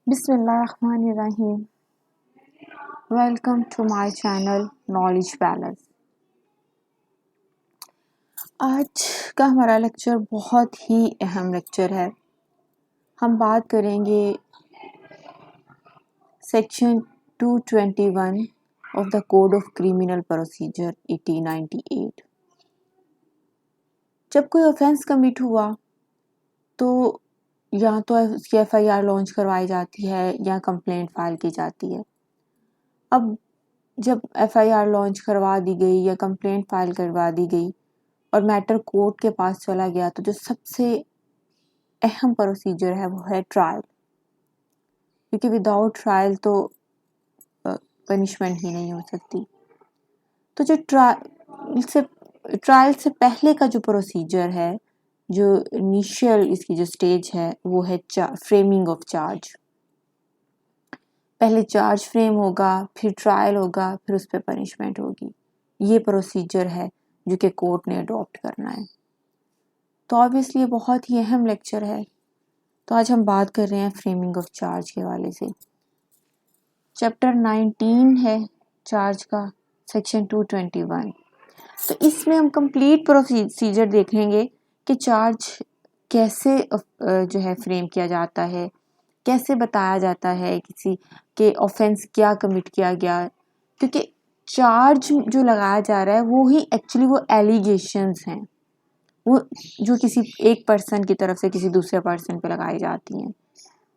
बिस्मिल्लाहिर्रहमानिर्रहीम। Welcome to my channel knowledge balance. आज का हमारा लेक्चर बहुत ही अहम लेक्चर है। हम बात करेंगे section 221 of the code of criminal procedure 1898। जब कोई ऑफेंस कमिट हुआ तो या तो उसकी FIR लॉन्च करवाई जाती है या कंप्लेंट फाइल की जाती है। अब जब FIR लॉन्च करवा दी गई या कंप्लेंट फाइल करवा दी गई और मैटर कोर्ट के पास चला गया तो जो सबसे अहम प्रोसीजर है वो है ट्रायल, क्योंकि विदाउट ट्रायल तो पनिशमेंट ही नहीं हो सकती। तो जो ट्रायल से पहले का जो प्रोसीजर है, जो इनिशियल इसकी जो स्टेज है वो है फ्रेमिंग ऑफ चार्ज। पहले चार्ज फ्रेम होगा, फिर ट्रायल होगा, फिर उस पर पनिशमेंट होगी। ये प्रोसीजर है जो कि कोर्ट ने अडॉप्ट करना है। तो ऑब्वियसली ये बहुत ही अहम लेक्चर है। तो आज हम बात कर रहे हैं फ्रेमिंग ऑफ चार्ज के हवाले से। चैप्टर 19 है चार्ज का, सेक्शन 221। तो इसमें हम कंप्लीट प्रोसीजर देखेंगे कि चार्ज कैसे जो है फ्रेम किया जाता है, कैसे बताया जाता है किसी के ऑफेंस क्या कमिट किया गया, क्योंकि चार्ज जो लगाया जा रहा है वो ही एक्चुअली वो एलिगेशंस हैं, वो जो किसी एक पर्सन की तरफ से किसी दूसरे पर्सन पे लगाई जाती हैं।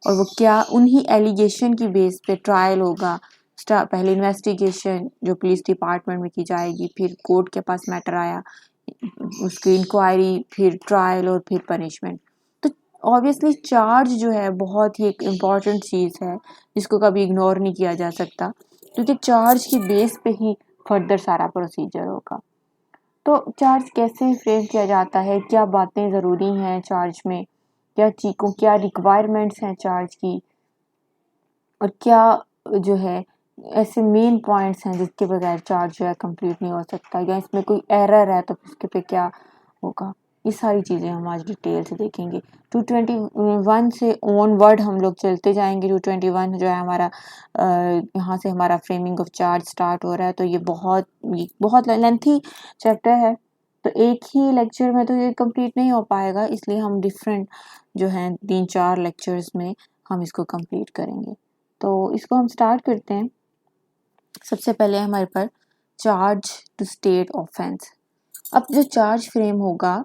और वो क्या उन्हीं एलिगेशन की बेस पे ट्रायल होगा। पहले इन्वेस्टिगेशन जो पुलिस डिपार्टमेंट में की जाएगी, फिर कोर्ट के पास मैटर आया, उसकी इंक्वायरी, फिर ट्रायल और फिर पनिशमेंट। तो ऑब्वियसली चार्ज जो है बहुत ही एक इम्पॉर्टेंट चीज़ है जिसको कभी इग्नोर नहीं किया जा सकता, क्योंकि चार्ज की बेस पे ही फर्दर सारा प्रोसीजर होगा। तो चार्ज कैसे फ्रेम किया जाता है, क्या बातें ज़रूरी हैं चार्ज में, क्या चीज़ों क्या रिक्वायरमेंट्स हैं चार्ज की, और क्या जो है ऐसे मेन पॉइंट्स हैं जिसके बगैर चार्ज जो है कंप्लीट नहीं हो सकता, या इसमें कोई एरर है तो उसके पे क्या होगा। ये सारी चीज़ें हम आज डिटेल से देखेंगे। 221 से ऑनवर्ड हम लोग चलते जाएंगे। 221 जो है हमारा यहाँ से हमारा फ्रेमिंग ऑफ चार्ज स्टार्ट हो रहा है। तो ये बहुत लेंथी चैप्टर है, तो एक ही लेक्चर में तो ये कंप्लीट नहीं हो पाएगा, इसलिए हम डिफरेंट जो हैं 3-4 लेक्चर्स में हम इसको कंप्लीट करेंगे। तो इसको हम स्टार्ट करते हैं। सबसे पहले हमारे पास चार्ज टू स्टेट ऑफेंस। अब जो चार्ज फ्रेम होगा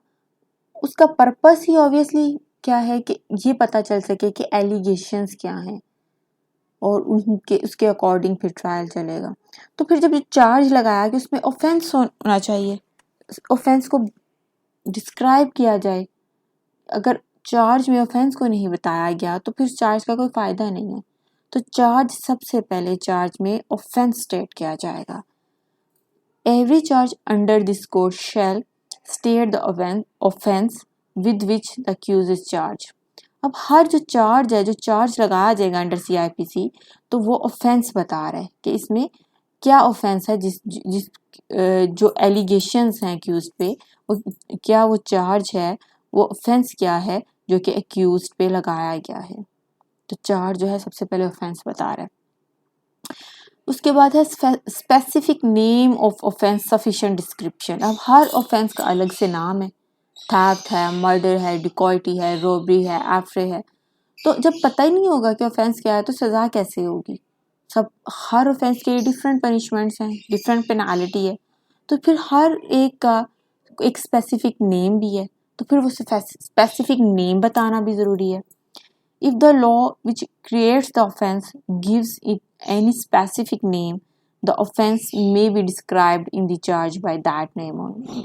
उसका पर्पस ही ऑब्वियसली क्या है कि ये पता चल सके कि एलिगेशंस क्या हैं और उनके उसके अकॉर्डिंग फिर ट्रायल चलेगा। तो फिर जब ये चार्ज लगाया कि उसमें ऑफेंस होना चाहिए, ऑफेंस को डिस्क्राइब किया जाए। अगर चार्ज में ऑफेंस को नहीं बताया गया तो फिर चार्ज का कोई फ़ायदा नहीं है। तो चार्ज सबसे पहले चार्ज में ऑफेंस स्टेट किया जाएगा। Every charge under this code shall state the offence with which the accused is charge. अब हर जो चार्ज है, जो चार्ज लगाया जाएगा अंडर CIPC, तो वो ऑफेंस बता रहा है कि इसमें क्या ऑफेंस है, जिस जो एलिगेशंस हैं अक्यूज पे, वो क्या वो चार्ज है, वो ऑफेंस क्या है जो कि अक्यूज पे लगाया गया है। तो चार्ज जो है सबसे पहले ऑफेंस बता रहा है। उसके बाद है specific name of offence sufficient description. अब हर ऑफेंस का अलग से नाम है, थेफ्ट है, मर्डर है, डिकॉइटी है, रोबरी है, एफ्रे है। तो जब पता ही नहीं होगा कि ऑफेंस क्या है तो सज़ा कैसे होगी। हर ऑफेंस के डिफरेंट पनिशमेंट्स हैं, डिफरेंट पेनाल्टी है, तो फिर हर एक का एक स्पेसिफिक नेम भी है, तो फिर वो स्पेसिफिक नेम बताना भी ज़रूरी है। If the law which creates the offense gives it any specific name, the offense may be described in the charge by that name only.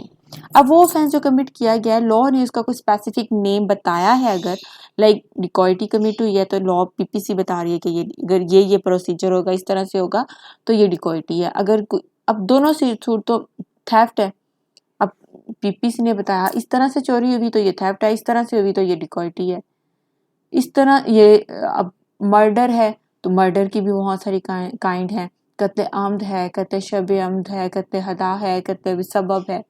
अब वो ऑफेंस जो कमिट किया गया है, लॉ ने उसका कोई स्पेसिफिक नेम बताया है, अगर लाइक डिकॉइटी कमिट हुई है तो लॉ PPC बता रही है कि ये अगर ये प्रोसीजर होगा, इस तरह से होगा तो ये डिकॉइटी है। अगर अब दोनों से तो थेफ्ट है, अब PPC ने बताया इस तरह से चोरी हुई तो ये थेफ्ट है, इस तरह से हुई तो ये डिकॉइटी है। इस तरह ये अब मर्डर है तो मर्डर की भी बहुत सारी काइंड है, कत्ले आमद है, कत्ले शब आमद है, कत्ले हदा है, कत्ले सबब है।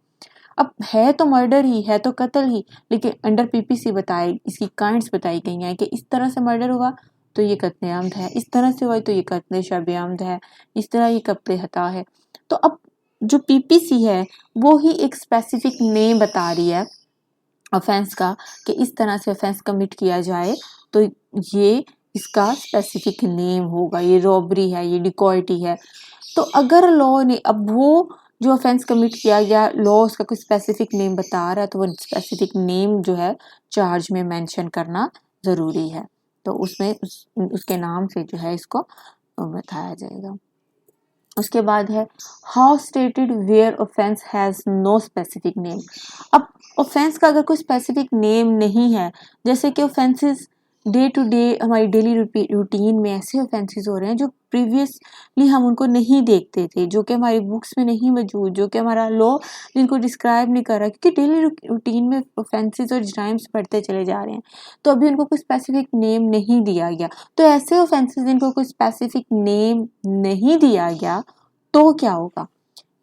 अब है तो मर्डर ही है, तो कत्ल ही, लेकिन अंडर PPC बताए इसकी काइंड्स बताई गई हैं कि इस तरह से मर्डर हुआ तो ये कत्ले आमद है, इस तरह से हुआ तो ये कत्ले शब आमद है, इस तरह ये कत्ले खता है। तो अब जो पीपीसी है वो ही एक स्पेसिफिक नेम बता रही है ऑफेंस का कि इस तरह से ऑफेंस कमिट किया जाए तो ये इसका स्पेसिफिक नेम होगा, ये रॉबरी है, ये डिकॉइटी है। तो अगर लॉ ने अब वो जो ऑफेंस कमिट किया गया लॉ उसका कोई स्पेसिफिक नेम बता रहा है तो वो स्पेसिफिक नेम जो है चार्ज में मेंशन करना ज़रूरी है। तो उसमें उसके नाम से जो है इसको बताया जाएगा। उसके बाद है how stated where offence has no specific name. अब ऑफेंस का अगर कोई स्पेसिफिक नेम नहीं है, जैसे कि ऑफेंसेस डे टू डे हमारी डेली रूटीन में ऐसे ऑफेंसेस हो रहे हैं जो प्रीवियसली हम उनको नहीं देखते थे, जो कि हमारी बुक्स में नहीं मौजूद, जो कि हमारा लॉ जिनको डिस्क्राइब नहीं कर रहा, क्योंकि डेली रूटीन में ऑफेंसेस और क्राइम्स बढ़ते चले जा रहे हैं तो अभी उनको कोई स्पेसिफिक नेम नहीं दिया गया। तो ऐसे ऑफेंसेस जिनको कोई स्पेसिफिक नेम नहीं दिया गया तो क्या होगा?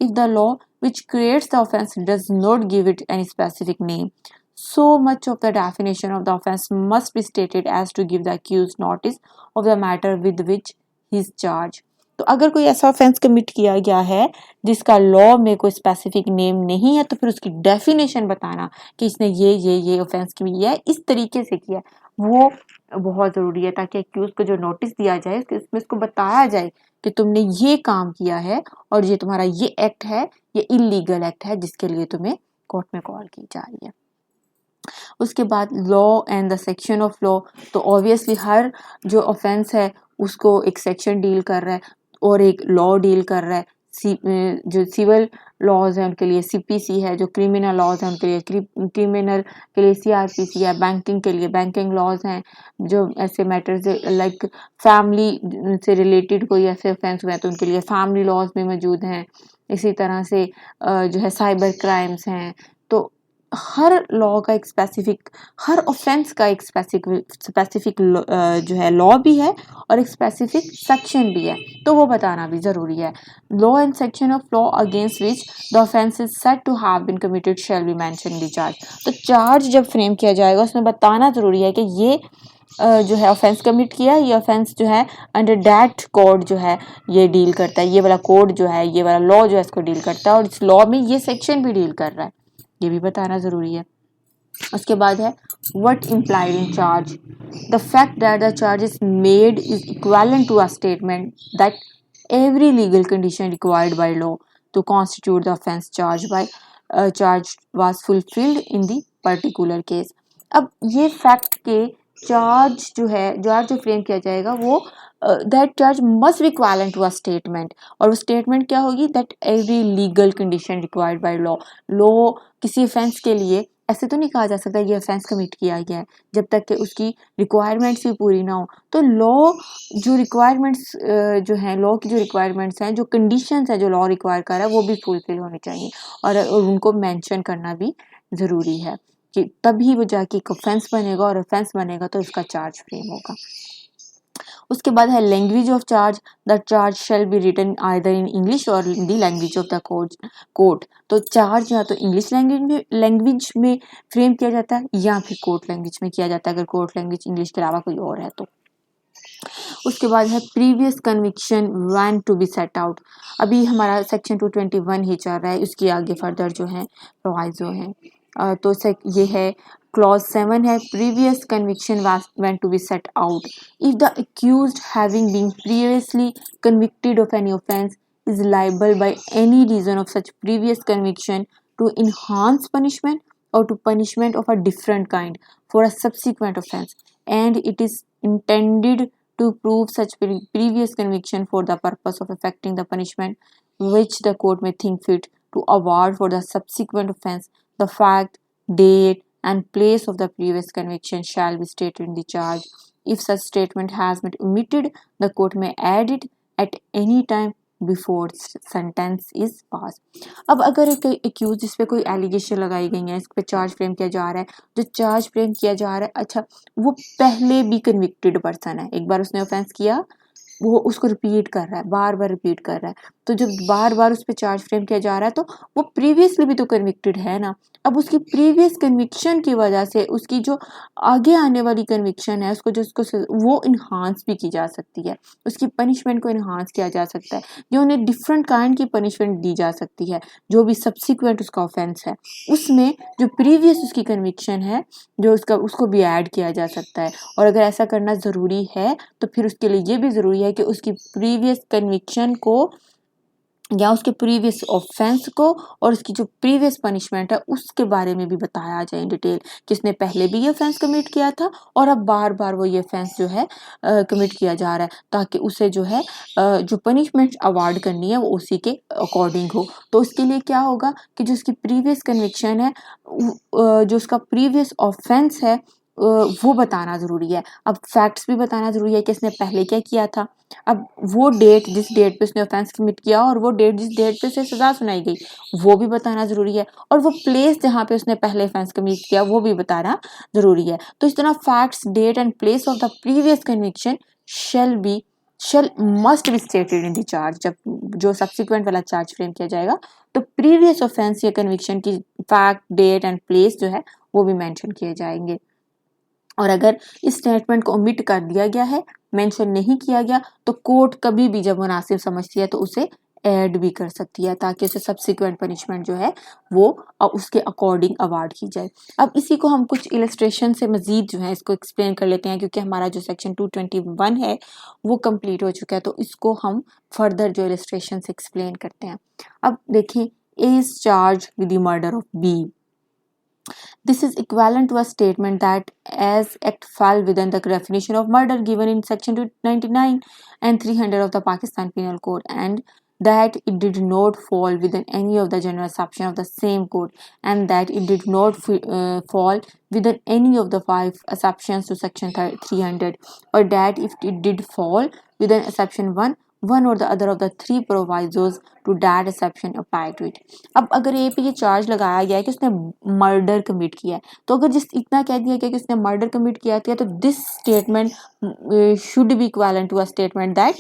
If the law which creates the offense does not give it any specific name, so much of the definition of the offense must be stated as to give the accused notice of the matter with which he is charged. तो अगर कोई ऐसा offence commit किया गया है जिसका law में कोई स्पेसिफिक नेम नहीं है तो फिर उसकी डेफिनेशन बताना कि इसने ये ऑफेंस किया है, इस तरीके से किया है, वो बहुत ज़रूरी है ताकि एक्यूज को जो नोटिस दिया जाए उसमें इसको बताया जाए कि तुमने ये काम किया है और ये तुम्हारा ये एक्ट है, ये इलीगल एक्ट है जिसके लिए तुम्हें कोर्ट में कॉल की जा रही है। उसके बाद law and the section of law, तो ऑब्वियसली हर जो ऑफेंस है उसको एक सेक्शन डील कर रहा है और एक लॉ डील कर रहा है। जो सिविल लॉज हैं उनके लिए सीपीसी है, जो क्रिमिनल लॉज हैं उनके लिए क्रिमिनल के लिए सीआरपीसी है, बैंकिंग के लिए बैंकिंग लॉज हैं, जो ऐसे मैटर्स लाइक फैमिली से रिलेटेड कोई ऐसे ऑफेंस हुए हैं तो उनके लिए फैमिली लॉज में मौजूद हैं। इसी तरह से जो है साइबर क्राइम्स हैं। तो हर लॉ का एक स्पेसिफिक, हर ऑफेंस का एक स्पेसिफिक जो है लॉ भी है और एक स्पेसिफिक सेक्शन भी है, तो वो बताना भी ज़रूरी है। Law and section of law against which the offence is said to have been committed shall be mention in the charge. तो चार्ज जब फ्रेम किया जाएगा उसमें बताना ज़रूरी है कि ये जो है ऑफेंस कमिट किया, ये ऑफेंस जो है अंडर दैट कोड जो है ये डील करता है, ये वाला कोड जो है, ये वाला लॉ जो है इसको डील करता है और इस लॉ में ये सेक्शन भी डील कर रहा है, ये भी बताना ज़रूरी है। उसके बाद है what implied in charge, the fact that the charge is made is equivalent to a statement that every legal condition required by law to constitute the offence charged was fulfilled in the particular case। अब ये fact के charge जो है charge जो frame किया जाएगा वो that charge must be equivalent to a statement, और वो स्टेटमेंट क्या होगी? That every legal condition required by law किसी ऑफेंस के लिए ऐसे तो नहीं कहा जा सकता ये ऑफेंस कमिट किया गया है जब तक कि उसकी रिक्वायरमेंट्स भी पूरी ना हो। तो लॉ जो रिक्वायरमेंट्स जो हैं, लॉ की जो रिक्वायरमेंट्स हैं, जो कंडीशंस हैं जो लॉ रिक्वायर कर रहा है वो भी फुलफिल होनी चाहिए और उनको मेंशन करना भी ज़रूरी है कि तभी वो जाके एक ऑफेंस बनेगा और ऑफेंस बनेगा तो उसका चार्ज फ्रेम होगा। उसके बाद है language of charge, the charge shall be written either in English or in the language of the court. तो चार्ज या तो इंग्लिश लैंग्वेज में फ्रेम किया जाता है या फिर कोर्ट लैंग्वेज में किया जाता है अगर कोर्ट लैंग्वेज इंग्लिश के अलावा कोई और है तो। उसके बाद है previous conviction when to be set out. अभी हमारा सेक्शन 221 ही चल रहा है, उसके आगे फर्दर जो है प्रोवाइजो हैं। तो ये है क्लॉज 7 है previous conviction when to be set out if the accused having been previously convicted of any offence is liable by any reason of such previous conviction to enhance punishment or to punishment of a different kind for a subsequent offense, and it is intended to prove such previous conviction for the purpose of effecting the punishment which the court may think fit to award for the subsequent offense. The fact, date and place of the previous conviction shall be stated in the charge. If such statement has been omitted, the court may add it at any time before sentence is pass. अब अगर एक accused जिस पे कोई allegation लगाई गई है, इस पे चार्ज फ्रेम किया जा रहा है, जो चार्ज फ्रेम किया जा रहा है अच्छा वो पहले भी कन्विक्टेड पर्सन है, एक बार उसने ऑफेंस किया वो उसको रिपीट कर रहा है, बार बार रिपीट कर रहा है, तो जब बार बार उस पर चार्ज फ्रेम किया जा रहा है तो वो प्रीवियसली भी तो कन्विक्टेड है ना। अब उसकी प्रीवियस कन्विक्शन की वजह से उसकी जो आगे आने वाली कन्विक्शन है उसको वो इन्हांस भी की जा सकती है, उसकी पनिशमेंट को इन्हांस किया जा सकता है, या उन्हें डिफरेंट काइंड की पनिशमेंट दी जा सकती है। जो भी सब्सिक्वेंट उसका ऑफेंस है उसमें जो प्रीवियस उसकी कन्विक्शन है जो उसको भी ऐड किया जा सकता है। और अगर ऐसा करना ज़रूरी है तो फिर उसके लिए ये भी ज़रूरी है कि उसकी प्रीवियस कन्विक्शन को या उसके प्रीवियस ऑफेंस को और उसकी जो प्रीवियस पनिशमेंट है उसके बारे में भी बताया जाए इन डिटेल कि उसने पहले भी ये ऑफेंस कमिट किया था और अब बार बार वो ये ऑफेंस जो है कमिट किया जा रहा है, ताकि उसे जो है जो पनिशमेंट अवार्ड करनी है वो उसी के अकॉर्डिंग हो। तो उसके लिए क्या होगा कि जो उसकी प्रीवियस कन्विक्शन है जो उसका प्रीवियस ऑफेंस है वो बताना ज़रूरी है। अब फैक्ट्स भी बताना ज़रूरी है कि इसने पहले क्या किया था। अब वो डेट जिस डेट पे उसने ऑफेंस कमिट किया और वो डेट जिस डेट पे उसे सज़ा सुनाई गई वो भी बताना ज़रूरी है, और वो प्लेस जहाँ पे उसने पहले ऑफेंस कमिट किया वो भी बताना ज़रूरी है। तो इस तरह facts, date and place of the previous conviction shall must be stated in the charge. जब जो सब्सिक्वेंट वाला चार्ज फ्रेम किया जाएगा तो प्रीवियस ऑफेंस या कन्विक्शन की फैक्ट, डेट एंड प्लेस जो है वो भी मेंशन किए जाएंगे। और अगर इस स्टेटमेंट को ओमिट कर दिया गया है, मेंशन नहीं किया गया, तो कोर्ट कभी भी जब मुनासिब समझती है तो उसे ऐड भी कर सकती है ताकि उसे सब्सिक्वेंट पनिशमेंट जो है वो उसके अकॉर्डिंग अवार्ड की जाए। अब इसी को हम कुछ इलस्ट्रेशन से मजीद जो है इसको एक्सप्लेन कर लेते हैं, क्योंकि हमारा जो सेक्शन 221 है वो कंप्लीट हो चुका है, तो इसको हम फर्दर जो इलस्ट्रेशन से एक्सप्लेन करते हैं। अब देखें, A is charge with the murder of B. This is equivalent to a statement that as act fall within the definition of murder given in section 299 and 300 of the Pakistan Penal Code, and that it did not fall within any of the general exception of the same code, and that it did not fall within any of the 5 exceptions to section 300, or that if it did fall within exception 1 or the other of the 3 provisos to that exception apply to it। अब अगर ए पे ये charge लगाया गया है कि उसने murder commit किया है, तो अगर जिस इतना कह दिया गया कि उसने मर्डर कमिट किया था, तो this statement should be equivalent to a statement that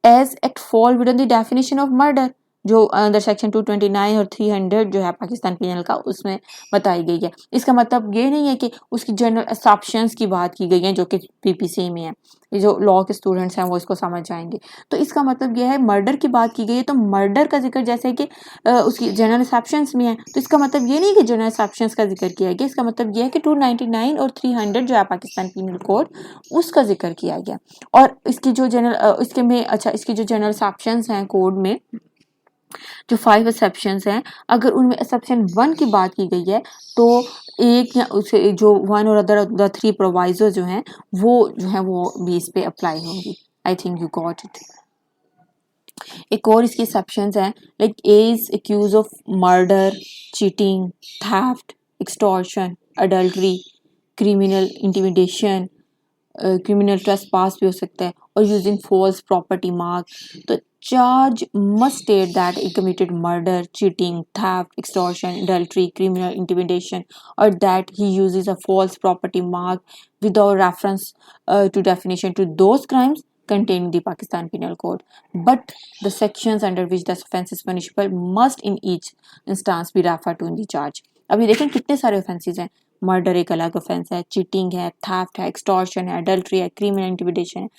as act fall within the definition of murder, जो अंडर सेक्शन 229 और 300 जो है पाकिस्तान पीनल का उसमें बताई गई है। इसका मतलब ये नहीं है कि उसकी जनरल एक्सेप्शंस की बात की गई है जो कि पीपीसी में है, ये जो लॉ के स्टूडेंट्स हैं वो इसको समझ जाएंगे। तो इसका मतलब यह है मर्डर की बात की गई है, तो मर्डर का जिक्र जैसे कि उसकी जनरल एक्सेप्शंस में है, तो इसका मतलब ये नहीं कि जनरल एक्सेप्शंस का जिक्र किया गया, इसका मतलब यह है कि 299 और 300 जो है पाकिस्तान पीनल कोड उसका जिक्र किया गया। और इसकी जो जनरल इसके में अच्छा इसकी जो जनरल एक्सेप्शंस हैं कोड में जो 5 एक्सेप्शंस हैं, अगर उनमें एक्सेप्शन 1 की बात की गई है तो एक या उसे जो 1 और अदर द 3 प्रोवाइजो जो हैं वो भी इस पे अप्लाई होंगी। I think you got it. एक और इसकी एक्सेप्शंस हैं, like A is accused of murder, cheating, theft, extortion, adultery, criminal intimidation, criminal trespass भी हो सकता है, और यूजिंग फॉल्स प्रॉपर्टी मार्क। तो charge must state that he committed murder, cheating, theft, extortion, adultery, criminal intimidation, or that he uses a false property mark without reference to definition to those crimes contained in the Pakistan Penal Code. But the sections under which the offence is punishable must in each instance be referred to in the charge. अभी देखें कितने सारे offences हैं। Murder एक अलग offence है, cheating है, theft है, एक्सटॉर्शन है, अडल्ट्री है, क्रिमिनल इंटिमिडेशन है,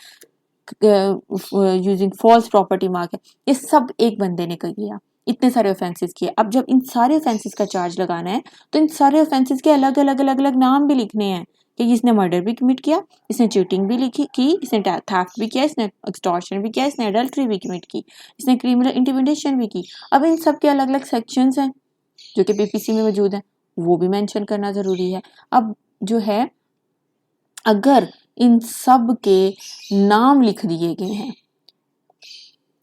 यूजिंग फॉल्स प्रॉपर्टी मार्क है, ये सब एक बंदे ने कर लिया, इतने सारे ऑफेंसेस किए। अब जब इन सारे ऑफेंसेस का चार्ज लगाना है तो इन सारे ऑफेंसेस के अलग अलग अलग अलग नाम भी लिखने हैं कि इसने मर्डर भी कमिट किया, इसने चीटिंग भी की, इसने थेफ्ट भी किया, इसने एक्सटॉर्शन भी किया, इसने अडल्ट्री भी कमिट की, इसने क्रिमिनल इंटिमिडेशन भी की। अब इन सब के अलग अलग सेक्शंस हैं जो कि पीपीसी में मौजूद हैं, वो भी मेंशन करना ज़रूरी है। अब जो है अगर इन सब के नाम लिख दिए गए हैं,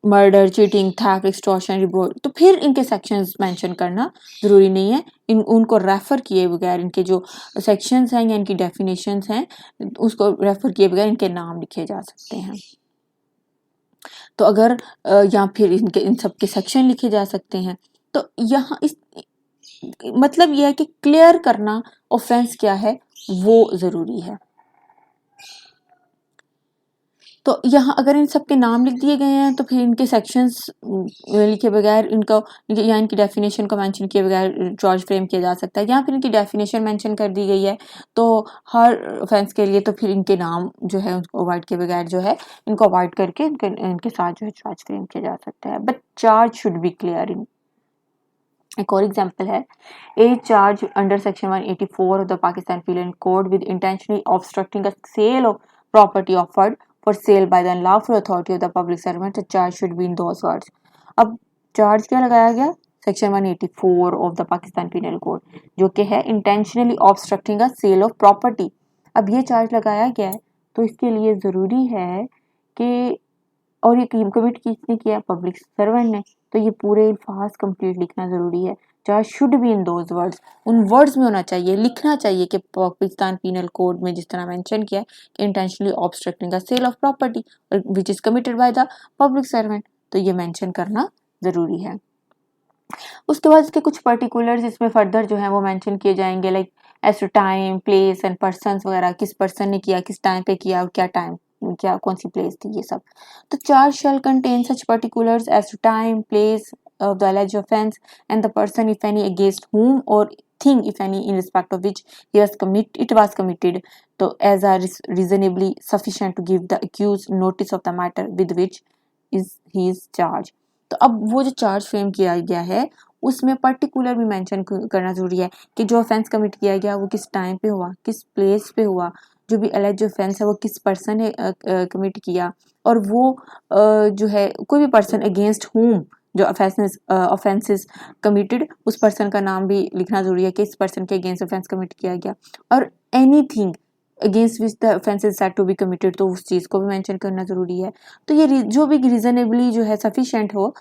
murder, cheating, theft, extortion, revolt, तो फिर इनके सेक्शंस मेंशन करना ज़रूरी नहीं है। उनको रेफ़र किए बगैर, इनके जो सेक्शंस हैं या इनकी डेफिनेशंस हैं उसको रेफ़र किए बगैर इनके नाम लिखे जा सकते हैं। तो अगर या फिर इन सब के सेक्शन लिखे जा सकते हैं, तो यहाँ इस मतलब यह है कि क्लियर करना ऑफेंस क्या है वो ज़रूरी है। तो यहाँ अगर इन सब के नाम लिख दिए गए हैं तो फिर इनके सेक्शंस लिखे बगैर इनका या इनकी डेफिनेशन को मेंशन किए बगैर चार्ज फ्रेम किया जा सकता है, या फिर इनकी डेफिनेशन मेंशन कर दी गई है तो हर ऑफेंस के लिए तो फिर इनके नाम जो है उसको अवॉइड किए बगैर जो है इनको अवॉइड करके इनके साथ जो है चार्ज फ्रेम किया जा सकता है, but charge should be clear in. एक और एग्जाम्पल है, A charge under section 184 of the Pakistan penal code with intentionally obstructing a sale of property offered for sale by the unlawful authority of the public servant, charge should be in those words. अब charge क्या लगाया गया, section 184 of the Pakistan penal code, जो कि है intentionally obstructing a sale of property. अब ये charge लगाया गया है तो इसके लिए ज़रूरी है कि, और ये कमिट किसने किया, पब्लिक सर्वेंट ने, तो ये पूरे अल्फाज कंप्लीट लिखना ज़रूरी है। Charge should be in those words, उन वर्ड्स में होना चाहिए, लिखना चाहिए कि पाकिस्तान पीनल कोड में जिस तरह मेंशन किया है कि intentionally obstructing the sale of property which is committed by the public servant, तो ये मेंशन करना ज़रूरी है। उसके बाद इसके कुछ पर्टिकुलर्स इसमें फर्दर जो है वो मेंशन किए जाएंगे, like as to time, place and persons वगैरह, किस पर्सन ने किया, किस टाइम पे किया और क्या टाइम, क्या कौन सी प्लेस थी, ये सब। तो charge shall contain such particulars as to time, place of the alleged offense and the person if any against whom or thing if any in respect of which it was committed, so as are reasonably sufficient to give the accused notice of the matter with which he is charged। तो अब वो जो charge frame किया गया है उसमें particular भी mention करना जरूरी है कि जो ऑफेंस कमिट किया गया वो किस टाइम पे हुआ, किस प्लेस पे हुआ, जो भी एलेज ऑफेंस है वो किस पर्सन ने कमिट किया, और वो जो है कोई भी पर्सन अगेंस्ट होम जो ऑफेंसेस कमिटेड, उस पर्सन का नाम भी लिखना जरूरी है कि इस पर्सन के अगेंस्ट ऑफेंस कमिट किया गया, और anything against which the offence is said to be committed, तो उस चीज़ को भी मेंशन करना ज़रूरी है। तो ये जो भी रीजनेबली जो है सफिशिएंट हो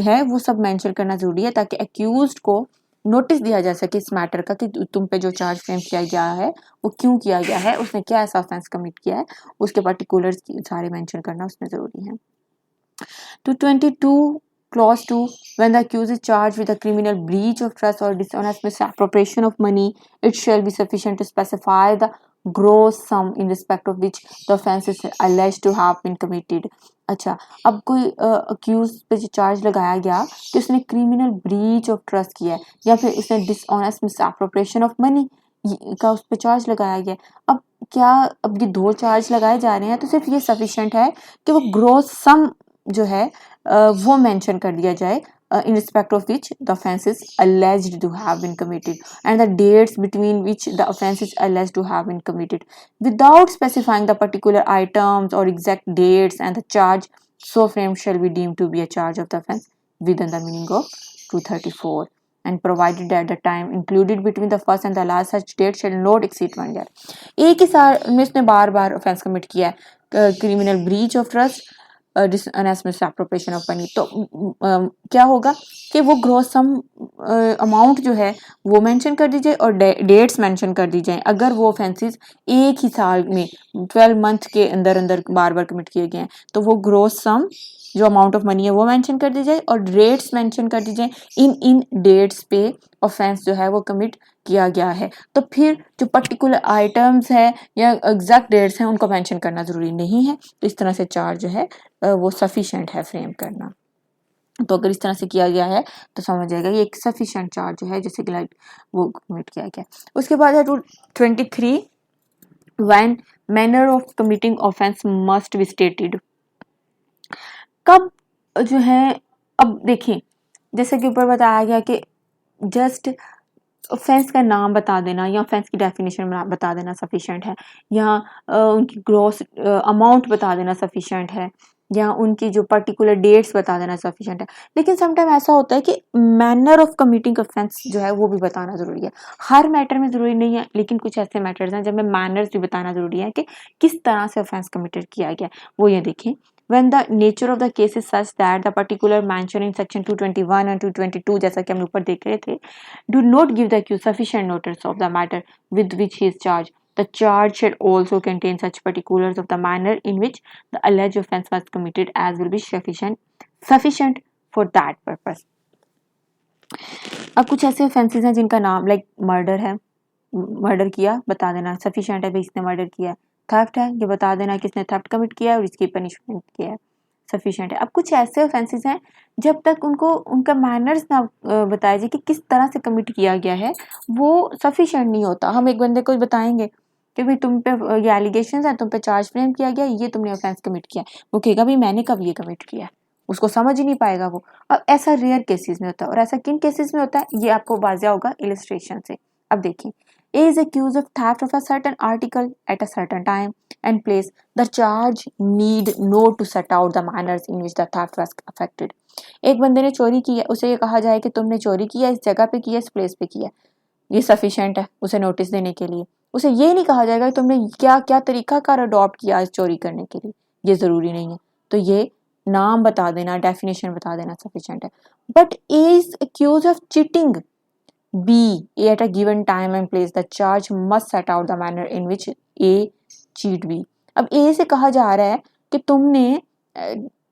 है वो सब मेंशन करना ज़रूरी है ताकि एक्यूज्ड को नोटिस दिया जा सके इस मैटर का कि तुम पे जो चार्ज फ्रेम किया गया है वो क्यों किया गया है, उसने क्या ऐसा ऑफेंस कमिट किया है, उसके पर्टिकुलर्स सारे मेंशन करना उसमें ज़रूरी है। 222 Clause 2, when the accused is charged with a criminal breach of trust or dishonest misappropriation of money, it shall be sufficient to specify the gross sum in respect of which the offence is alleged to have been committed। अच्छा, अब कोई accused पे जो charge लगाया गया कि उसने criminal breach of trust किया है या फिर उसने डिसऑनेस्ट मिसअप्रोप्रिएशन ऑफ मनी का उस पर चार्ज लगाया गया। अब क्या, अब ये दो चार्ज लगाए जा रहे हैं तो सिर्फ ये सफिशिएंट है कि वो ग्रोस सम जो है वो मेंशन कर दिया जाए in respect of which the offence is alleged to have been committed and the dates between which the offence is alleged to have been committed without specifying the particular items or exact dates, and the charge so framed shall be deemed to be a charge of the offence within the meaning of 234 and provided that the time included between the first and the last such date shall not exceed 1 year। एक ही साल में इसने बार बार offence commit किया है, criminal breach of trust, dishonest misappropriation of money, तो क्या होगा कि वो ग्रॉस सम अमाउंट जो है वो मेंशन कर दीजिए और डेट्स मेंशन कर दी जाए। अगर वो ऑफेंसेस एक ही साल में 12 मंथ के अंदर अंदर बार बार कमिट किए गए हैं तो वो ग्रॉस सम जो अमाउंट ऑफ मनी है वो मेंशन कर दी जाए और डेट्स मेंशन कर दी जाए, इन डेट्स पे ऑफेंस जो है वो कमिट किया गया है। तो फिर जो पर्टिकुलर आइटम्स है या एग्जैक्ट डेट्स हैं उनको मेंशन करना ज़रूरी नहीं है, तो इस तरह से चार्ज जो है वो सफिशिएंट है फ्रेम करना। तो अगर इस तरह से किया गया है तो समझ जाएगा ये एक सफिशिएंट चार्ज है जैसे कि लाइक वो कमिट किया गया। उसके बाद है 23 when manner of committing offence must be stated. कब जो है, अब देखिए जैसे कि ऊपर बताया गया कि जस्ट ऑफेंस का नाम बता देना या ऑफेंस की डेफिनेशन बता देना सफिशिएंट है, या उनकी ग्रॉस अमाउंट बता देना सफिशिएंट है, या उनकी जो पर्टिकुलर डेट्स बता देना सफिशिएंट है। लेकिन समटाइम ऐसा होता है कि मैनर ऑफ कमिटिंग ऑफेंस जो है वो भी बताना ज़रूरी है। हर मैटर में ज़रूरी नहीं है, लेकिन कुछ ऐसे मैटर्स हैं जब में मैनर्स भी बताना ज़रूरी है कि किस तरह से ऑफेंस कमिटेड किया गया। वो ये देखें, when the nature of the case is such that the particular mentioned in section 221 and 222 जैसा कि हम ऊपर देख रहे थे do not give the accused sufficient notice of the matter with which he is charged, the charge should also contain such particulars of the manner in which the alleged offence was committed as will be sufficient for that purpose। अब कुछ ऐसे offences हैं जिनका नाम like murder है, murder किया बता देना सफिशिएंट है भाई इसने मर्डर किया, थेफ्ट है, ये बता देना किसने थेफ्ट कमिट किया है और इसकी पनिशमेंट क्या है, सफिशिएंट है। अब कुछ ऐसे ऑफेंसेस हैं जब तक उनको उनका मैनर्स ना बताया जाए कि किस तरह से कमिट किया गया है, वो सफिशिएंट नहीं होता। हम एक बंदे को बताएंगे कि भाई तुम पे ये एलिगेशंस हैं, तुम पे चार्ज फ्रेम किया गया, ये तुमने ऑफेंस कमिट किया, वो कहेगा भाई मैंने कब ये कमिट किया है, उसको समझ ही नहीं पाएगा वो। अब ऐसा रेयर केसेस में होता है, और ऐसा किन केसेस में होता है ये आपको वाज़िया होगा इलस्ट्रेशन से। अब देखिए, A is accused of theft of a certain article at a certain time and place. The charge need not to set out the manners in which the theft was affected. एक बंदे ने चोरी की है, उसे ये कहा जाए कि तुमने चोरी किया, इस जगह पे किया, इस प्लेस पे किया, ये सफिशिएंट है उसे नोटिस देने के लिए। उसे ये नहीं कहा जाएगा कि तुमने क्या क्या तरीका कार अडॉप्ट किया इस चोरी करने के लिए, ये ज़रूरी नहीं है। तो ये नाम बता देना, डेफिनेशन बता देना सफिशिएंट है। But A is accused of cheating B at a given time and place. The charge must set out the manner in which A cheat B. अब A से कहा जा रहा है कि तुमने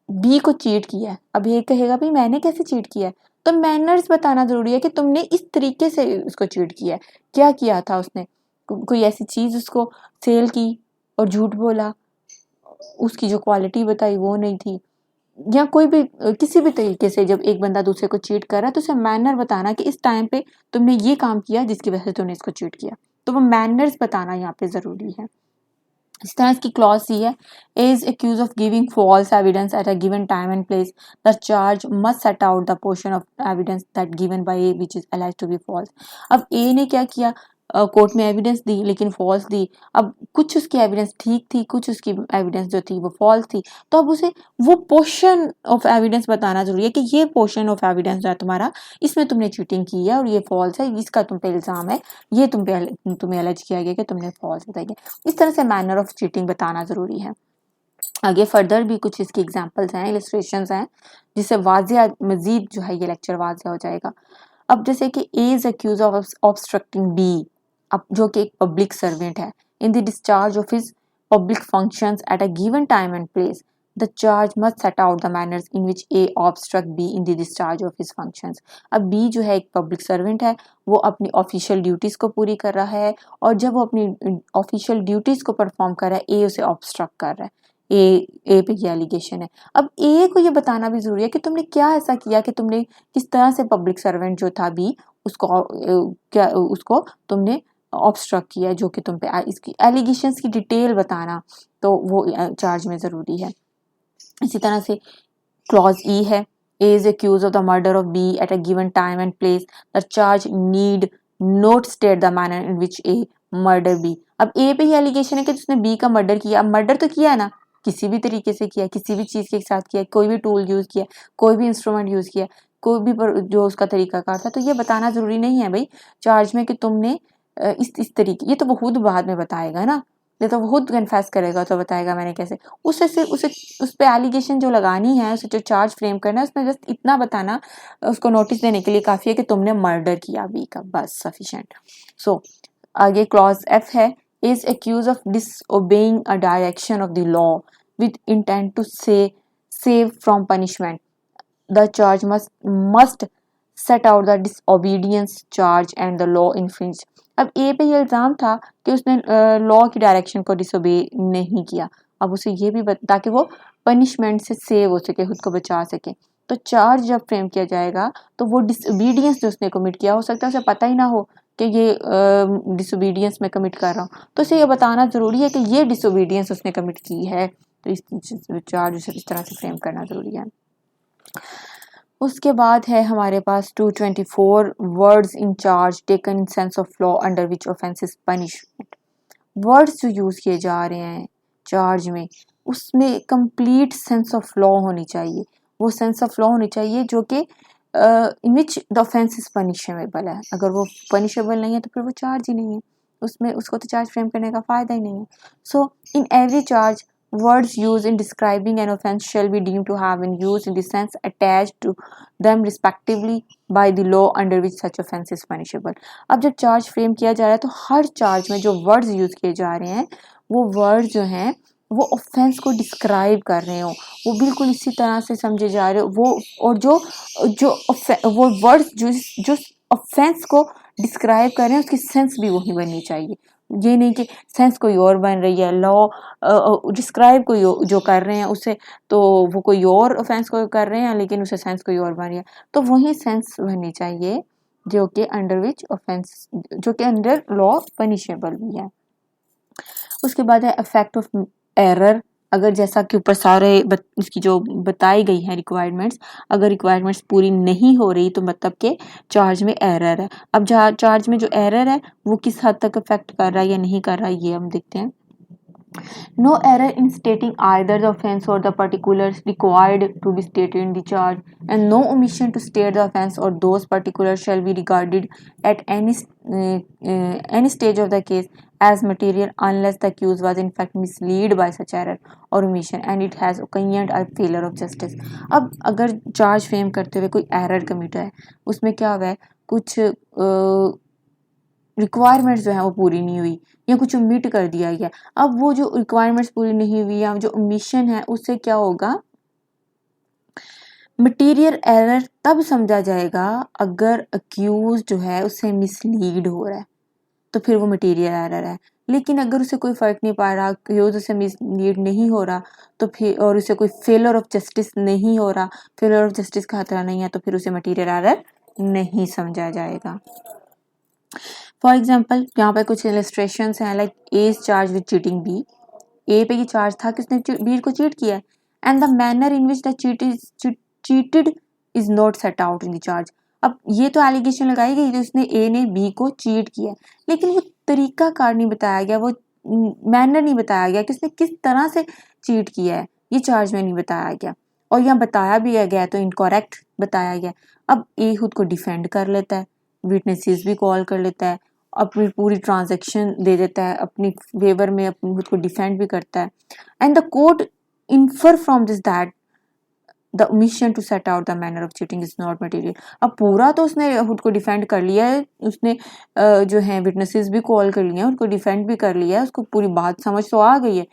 B को चीट किया है। अब ये कहेगा भाई मैंने कैसे चीट किया है, तो मैनर्स बताना जरूरी है कि तुमने इस तरीके से उसको चीट किया है। क्या किया था उसने, कोई ऐसी चीज उसको सेल की और झूठ बोला, उसकी जो क्वालिटी बताई वो नहीं थी, या कोई भी किसी भी तरीके से जब एक बंदा दूसरे को चीट कर रहा है तो उसे मैनर बताना कि इस टाइम पे तुमने ये काम किया जिसकी वजह से तुमने इसको चीट किया, तो वो मैनर्स बताना यहाँ पे ज़रूरी है। इस तरह इसकी क्लॉज सी है, A is accused of giving false evidence at a given time and place. The charge must set out the portion of evidence that given by A which is alleged to be false. अब A ने क्या किया, court में evidence दी लेकिन false दी। अब कुछ उसकी evidence ठीक थी, कुछ उसकी एविडेंस जो थी वो फॉल्स थी, तो अब उसे वो पोर्शन ऑफ एविडेंस बताना जरूरी है कि ये पोर्शन ऑफ एविडेंस जो है तुम्हारा, इसमें तुमने चीटिंग की है और ये फॉल्स है, इसका तुम पे इल्ज़ाम है, ये तुम्हें अलज किया गया कि तुमने फॉल्स बताया गया। इस तरह से मैनर ऑफ चीटिंग बताना ज़रूरी है। आगे फर्दर भी कुछ इसकी एग्जाम्पल्स हैं, इलस्ट्रेशंस हैं, जिससे वाज़िया मज़ीद जो है ये लेक्चर वाज़िया हो जाएगा। अब जैसे कि A is accused of obstructing B, अब जो कि एक पब्लिक सर्वेंट है, in the discharge of his public functions at a given time and place, the charge must set out the manners in which A obstruct B in the discharge of his functions. अब B जो है एक public servant है, वो अपनी official duties को पूरी कर रहा है, और जब वो अपनी ऑफिशियल ड्यूटीज़ को परफॉर्म कर रहा है, A उसे ऑब्स्ट्रक्ट कर रहा है। ए पे ये एलिगेशन है। अब ए को ये बताना भी जरूरी है कि तुमने क्या ऐसा किया कि तुमने किस तरह से पब्लिक सर्वेंट जो था बी उसको तुमने ऑब्स्ट्रक्ट किया, जो कि तुम पे इसकी एलिगेशंस की डिटेल बताना, तो वो चार्ज में ज़रूरी है। इसी तरह से क्लॉज ई है, A is accused of the murder of B at a given time and place. The charge need not state the manner in which A murder B. अब A पे ही एलिगेशन है कि उसने B का मर्डर किया। अब murder तो किया है ना, किसी भी तरीके से किया, किसी भी चीज़ के साथ किया, कोई भी टूल यूज़ किया, कोई भी इंस्ट्रूमेंट यूज़ किया, कोई भी जो उसका तरीकाकार था, तो ये बताना ज़रूरी नहीं है भाई चार्ज में कि तुमने इस तरीके, ये तो वो खुद बाद में बताएगा ना, ये तो वो खुद कन्फेस करेगा तो बताएगा मैंने कैसे। उसे उस पे एलिगेशन जो लगानी है, उसे जो चार्ज फ्रेम करना है, उसमें जस्ट इतना बताना उसको नोटिस देने के लिए काफ़ी है कि तुमने मर्डर किया बी का, बस सफिशिएंट। सो आगे क्लॉज एफ है, is accused of disobeying a direction of the law with intent to save from punishment, the charge must set out the disobedience charge and the law infringe. अब A पे ये इल्ज़ाम था कि उसने law की direction को डिसोबे नहीं किया, अब उसे ये भी ताकि वो पनिशमेंट से सेव हो सके, खुद को बचा सके। तो चार्ज जब फ्रेम किया जाएगा तो वो डिसोबीडियंस जो उसने कमिट किया, हो सकता है उसे पता ही ना हो कि ये डिसोबीडियंस में कमिट कर रहा हूँ, तो उसे ये बताना ज़रूरी है कि ये डिसोबीडियंस उसने कमिट की है, तो इस चार्ज उसे इस तरह से फ्रेम करना ज़रूरी है। उसके बाद है हमारे पास 224 words in charge taken in sense of law under which offence is punishment. Words जो यूज़ किए जा रहे हैं चार्ज में, उसमें कंप्लीट सेंस ऑफ लॉ होनी चाहिए, वो सेंस ऑफ लॉ होनी चाहिए जो कि in which the offence is punishable है। अगर वो पनिशेबल नहीं है तो फिर वो चार्ज ही नहीं है, उसमें उसको तो चार्ज फ्रेम करने का फ़ायदा ही नहीं है। So in every charge, words used in describing an offense shall be deemed to have been used in the sense attached to them respectively by the law under which such offense is punishable. अब जब charge frame किया जा रहा है तो हर charge में जो words use किए जा रहे हैं, वो वर्ड्स जो हैं वो ऑफेंस को डिस्क्राइब कर रहे हो, वो बिल्कुल इसी तरह से समझे जा रहे हो वो, और वो वर्ड्स जो ऑफेंस को डिस्क्राइब कर रहे हैं उसकी सेंस भी वही बननी चाहिए। ये नहीं कि सेंस कोई और बन रही है, लॉ डिस्क्राइब कोई जो कर रहे हैं उसे, तो वो कोई और ऑफेंस को कर रहे हैं लेकिन उसे सेंस कोई और बन रही है, तो वही सेंस बननी चाहिए जो कि अंडर विच ऑफेंस, जो कि अंडर लॉ पनिशेबल भी है। उसके बाद है इफेक्ट ऑफ एरर। अगर जैसा कि ऊपर सारे इसकी जो बताई गई है रिक्वायरमेंट्स, अगर रिक्वायरमेंट्स पूरी नहीं हो रही तो मतलब कि चार्ज में एरर है। अब चार्ज में जो एरर है वो किस हद तक इफेक्ट कर रहा है या नहीं कर रहा है, ये हम देखते हैं। No error in stating either the offense or the particulars required to be stated in the charge, and no omission to state the offense or those particulars shall be regarded at any stage of the case as material unless the accused was in fact misled by such error or omission and it has occasioned a failure of justice। अब अगर charge frame करते हुए कोई error commit है, उसमें क्या हुआ है, कुछ रिक्वायरमेंट्स जो है वो पूरी नहीं हुई या कुछ ओमिट कर दिया गया। अब वो जो रिक्वायरमेंट्स पूरी नहीं हुई या जो ओमिशन है उससे क्या होगा, मटेरियल एरर तब समझा जाएगा अगर अक्यूज जो है उससे मिसलीड हो रहा है, तो फिर वो मटेरियल एरर है। लेकिन अगर उसे कोई फर्क नहीं पा रहा, अक्यूज उसे मिसलीड नहीं हो रहा, तो फिर और उसे कोई फेलियर ऑफ जस्टिस नहीं हो रहा, फेलियर ऑफ जस्टिस का खतरा नहीं है, तो फिर उसे मटेरियल एरर नहीं समझा जाएगा। फॉर एग्जाम्पल यहाँ पे कुछ इलस्ट्रेशन हैं, like A is charge with cheating B. A पे ये चार्ज था कि उसने बी को चीट किया है, and the manner in which the cheated is not set out in the charge. अब ये तो एलिगेशन लगाई गई कि उसने ए ने बी को चीट किया, लेकिन वो तरीका कार नहीं बताया गया, वो मैनर नहीं बताया गया कि उसने किस तरह से चीट किया है, ये चार्ज में नहीं बताया गया। और यहाँ बताया भी गया तो इनकरेक्ट बताया गया। अब ए खुद को डिफेंड कर लेता है, विटनेसेस भी कॉल कर लेता है, अपनी पूरी ट्रांजैक्शन दे देता है, अपनी फेवर में अपनी खुद को डिफेंड भी करता है, and the court infer from this that the omission to set out the manner of cheating is not material. अब पूरा तो उसने खुद को डिफेंड कर लिया है, उसने जो है विटनेसेस भी कॉल कर लिए हैं, उसको डिफेंड भी कर लिया है, उसको पूरी बात समझ तो आ गई है,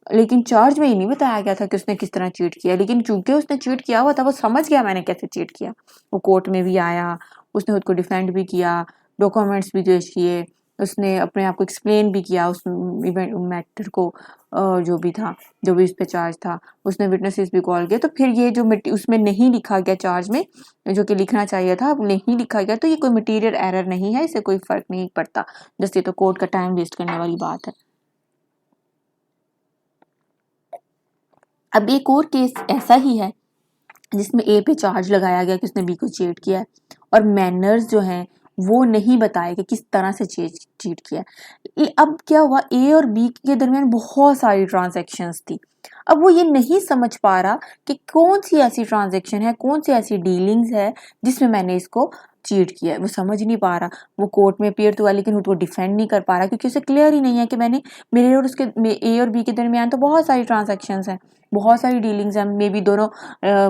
लेकिन चार्ज में ही नहीं बताया गया था कि उसने किस तरह चीट किया। लेकिन चूंकि उसने चीट किया हुआ था, वो समझ गया मैंने कैसे चीट किया, वो कोर्ट में भी आया, उसने खुद को डिफेंड भी किया, डॉक्यूमेंट्स भी पेश किए, उसने अपने आप को एक्सप्लेन भी किया उस इवेंट मैटर को, जो भी था, जो भी उस पर चार्ज था, उसने विटनेसेस भी कॉल किए। तो फिर ये जो उसमें नहीं लिखा गया चार्ज में, जो कि लिखना चाहिए था नहीं लिखा गया, तो ये कोई मटेरियल एरर नहीं है, इससे कोई फर्क नहीं पड़ता, जैसे तो कोर्ट का टाइम वेस्ट करने वाली बात है। अब एक और केस ऐसा ही है जिसमें ए पे चार्ज लगाया गया कि उसने बी को चीट किया है, और मैनर्स जो हैं वो नहीं बताए कि किस तरह से चीट किया। अब क्या हुआ, ए और बी के दरमियान बहुत सारी ट्रांजैक्शंस थी। अब वो ये नहीं समझ पा रहा कि कौन सी ऐसी ट्रांजैक्शन है, कौन सी ऐसी डीलिंग्स है जिसमें मैंने इसको चीट किया है, वो समझ नहीं पा रहा। वो कोर्ट में अपीयर हुआ लेकिन वो डिफेंड नहीं कर पा रहा, क्योंकि उसे क्लियर ही नहीं है कि मैंने मेरे और उसके ए और बी के दरमियान तो बहुत सारी ट्रांजैक्शंस हैं, बहुत सारी डीलिंग्स हैं, मे बी दोनों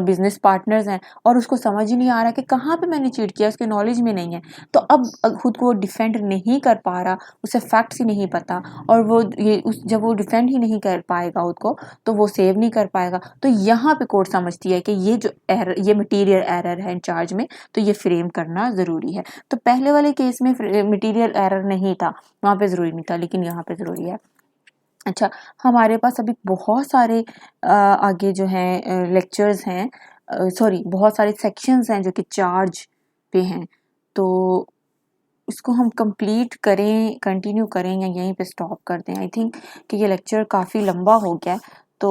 बिजनेस पार्टनर्स हैं, और उसको समझ ही नहीं आ रहा कि कहाँ पे मैंने चीट किया, उसके नॉलेज में नहीं है। तो अब खुद को डिफेंड नहीं कर पा रहा, उसे फैक्ट्स ही नहीं पता, और वो जब वो डिफेंड ही नहीं कर पाएगा खुद को, तो वो सेव नहीं कर पाएगा। तो यहाँ पे कोर्ट समझती है कि ये जो एरर, ये मटीरियल एरर है चार्ज में, तो ये फ्रेम करना ज़रूरी है। तो पहले वाले केस में मटीरियल एरर नहीं था, वहाँ पे ज़रूरी नहीं था, लेकिन यहाँ पे ज़रूरी है। अच्छा, हमारे पास अभी बहुत सारे आगे जो हैं लेक्चर्स हैं, सॉरी बहुत सारे सेक्शंस हैं जो कि चार्ज पे हैं, तो इसको हम कंप्लीट करें, कंटिन्यू करें या यहीं पे स्टॉप कर दें। आई थिंक कि ये लेक्चर काफ़ी लंबा हो गया है, तो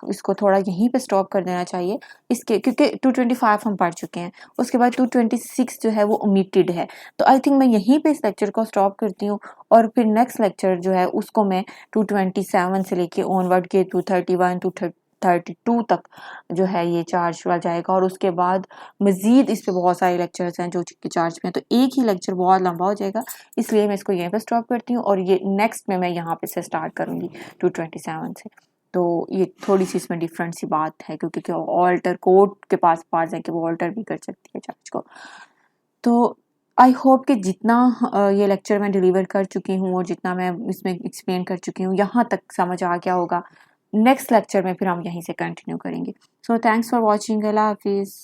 इसको थोड़ा यहीं पे स्टॉप कर देना चाहिए इसके, क्योंकि 225 हम पढ़ चुके हैं, उसके बाद 226 जो है वो ओमिटेड है। तो आई थिंक मैं यहीं पे इस लेक्चर को स्टॉप करती हूँ, और फिर नेक्स्ट लेक्चर जो है उसको मैं 227 से लेके ऑनवर्ड के 231 232 तक जो है ये चार्ज हुआ जाएगा, और उसके बाद मज़ीद इस पे बहुत सारे लेक्चर्स हैं जो कि चार्ज में, तो एक ही लेक्चर बहुत लंबा हो जाएगा, इसलिए मैं इसको यहीं पे स्टॉप करती हूँ, और ये नेक्स्ट में मैं यहाँ पे से स्टार्ट करूँगी 227 से। तो ये थोड़ी सी इसमें डिफरेंट सी बात है, क्योंकि ऑल्टर कोर्ट के पास पास है कि वो ऑल्टर भी कर सकती है चार्ज को। तो आई होप कि जितना ये लेक्चर मैं डिलीवर कर चुकी हूँ और जितना मैं इसमें एक्सप्लेन कर चुकी हूँ, यहाँ तक समझ आ गया होगा। नेक्स्ट लेक्चर में फिर हम यहीं से कंटिन्यू करेंगे। सो थैंक्स फॉर वॉचिंग, अल्लाह हाफिज़।